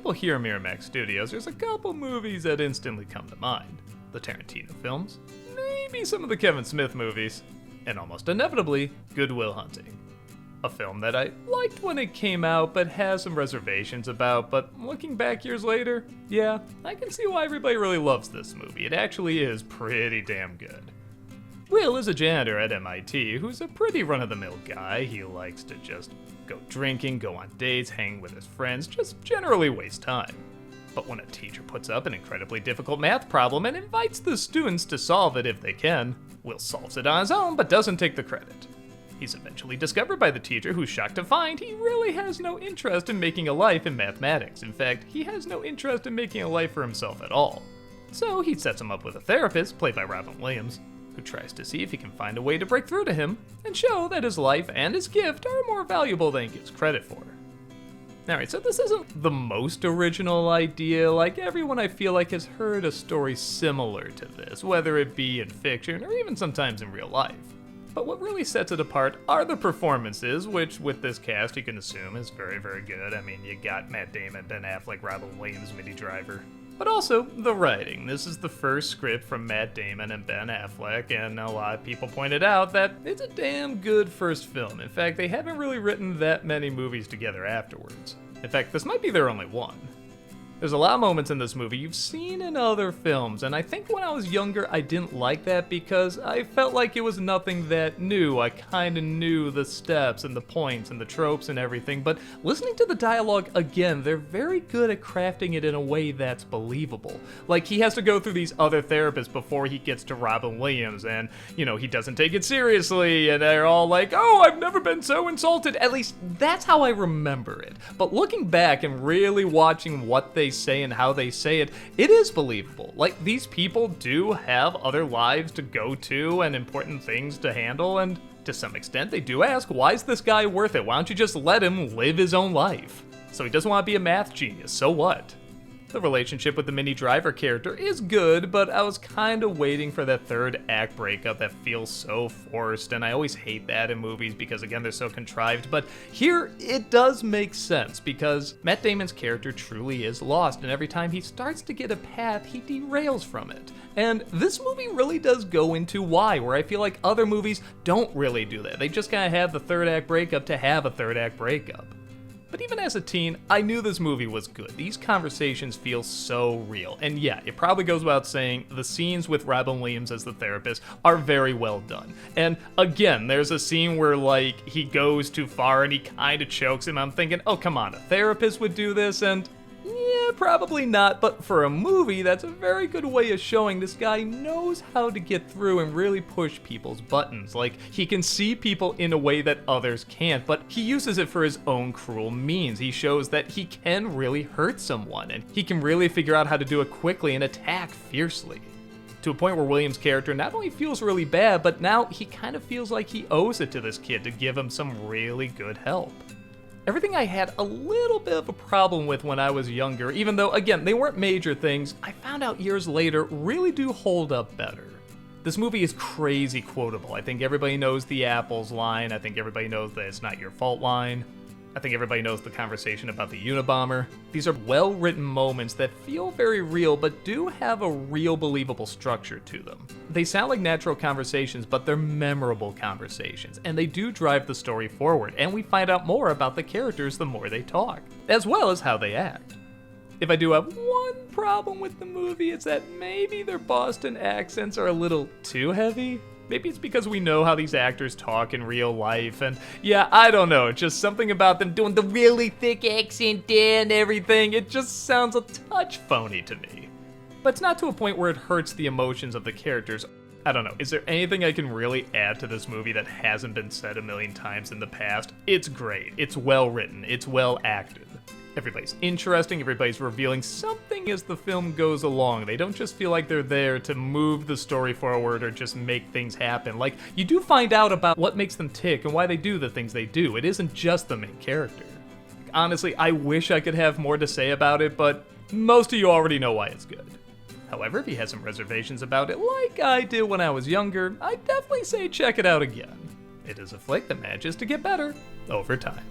people hear Miramax Studios, there's a couple movies that instantly come to mind. The Tarantino films, maybe some of the Kevin Smith movies, and almost inevitably, Good Will Hunting. A film that I liked when it came out, but has some reservations about, but looking back years later, yeah, I can see why everybody really loves this movie. It actually is pretty damn good. Will is a janitor at MIT who's a pretty run-of-the-mill guy. He likes to just go drinking, go on dates, hang with his friends, just generally waste time. But when a teacher puts up an incredibly difficult math problem and invites the students to solve it if they can, Will solves it on his own but doesn't take the credit. He's eventually discovered by the teacher, who's shocked to find he really has no interest in making a life in mathematics. In fact, he has no interest in making a life for himself at all. So he sets him up with a therapist, played by Robin Williams, who tries to see if he can find a way to break through to him and show that his life and his gift are more valuable than he gives credit for. Alright, so this isn't the most original idea. Like, everyone I feel like has heard a story similar to this, whether it be in fiction or even sometimes in real life. But what really sets it apart are the performances, which with this cast you can assume is very, very good. I mean, you got Matt Damon, Ben Affleck, Robin Williams, Minnie Driver. But also, the writing. This is the first script from Matt Damon and Ben Affleck, and a lot of people pointed out that it's a damn good first film. In fact, they haven't really written that many movies together afterwards. In fact, this might be their only one. There's a lot of moments in this movie you've seen in other films, and I think when I was younger I didn't like that because I felt like it was nothing that new. I kinda knew the steps and the points and the tropes and everything, but listening to the dialogue again, they're very good at crafting it in a way that's believable. Like, he has to go through these other therapists before he gets to Robin Williams, and, he doesn't take it seriously, and they're all like, oh, I've never been so insulted. At least, that's how I remember it. But looking back and really watching what they say and how they say it, it is believable. Like, these people do have other lives to go to and important things to handle, and to some extent they do ask, why is this guy worth it? Why don't you just let him live his own life? So he doesn't want to be a math genius, so what? The relationship with the Minnie Driver character is good, but I was kind of waiting for that third act breakup that feels so forced, and I always hate that in movies because, again, they're so contrived. But here, it does make sense because Matt Damon's character truly is lost, and every time he starts to get a path, he derails from it. And this movie really does go into why, where I feel like other movies don't really do that. They just kind of have the third act breakup to have a third act breakup. But even as a teen, I knew this movie was good. These conversations feel so real. And yeah, it probably goes without saying, the scenes with Robin Williams as the therapist are very well done. And again, there's a scene where, like, he goes too far and he kind of chokes him. I'm thinking, oh, come on, a therapist would do this? And yeah, probably not, but for a movie, that's a very good way of showing this guy knows how to get through and really push people's buttons. Like, he can see people in a way that others can't, but he uses it for his own cruel means. He shows that he can really hurt someone, and he can really figure out how to do it quickly and attack fiercely. To a point where Williams' character not only feels really bad, but now he kind of feels like he owes it to this kid to give him some really good help. Everything I had a little bit of a problem with when I was younger, even though, again, they weren't major things, I found out years later really do hold up better. This movie is crazy quotable. I think everybody knows the apples line. I think everybody knows the it's not your fault line. I think everybody knows the conversation about the Unabomber. These are well-written moments that feel very real, but do have a real believable structure to them. They sound like natural conversations, but they're memorable conversations, and they do drive the story forward, and we find out more about the characters the more they talk, as well as how they act. If I do have one problem with the movie, it's that maybe their Boston accents are a little too heavy. Maybe it's because we know how these actors talk in real life, and yeah, I don't know, just something about them doing the really thick accent and everything, it just sounds a touch phony to me. But it's not to a point where it hurts the emotions of the characters. I don't know, is there anything I can really add to this movie that hasn't been said a million times in the past? It's great, it's well written, it's well acted. Everybody's interesting, everybody's revealing something as the film goes along. They don't just feel like they're there to move the story forward or just make things happen. Like, you do find out about what makes them tick and why they do the things they do. It isn't just the main character. Honestly, I wish I could have more to say about it, but most of you already know why it's good. However, if you had some reservations about it, like I did when I was younger, I'd definitely say check it out again. It is a flick that manages to get better over time.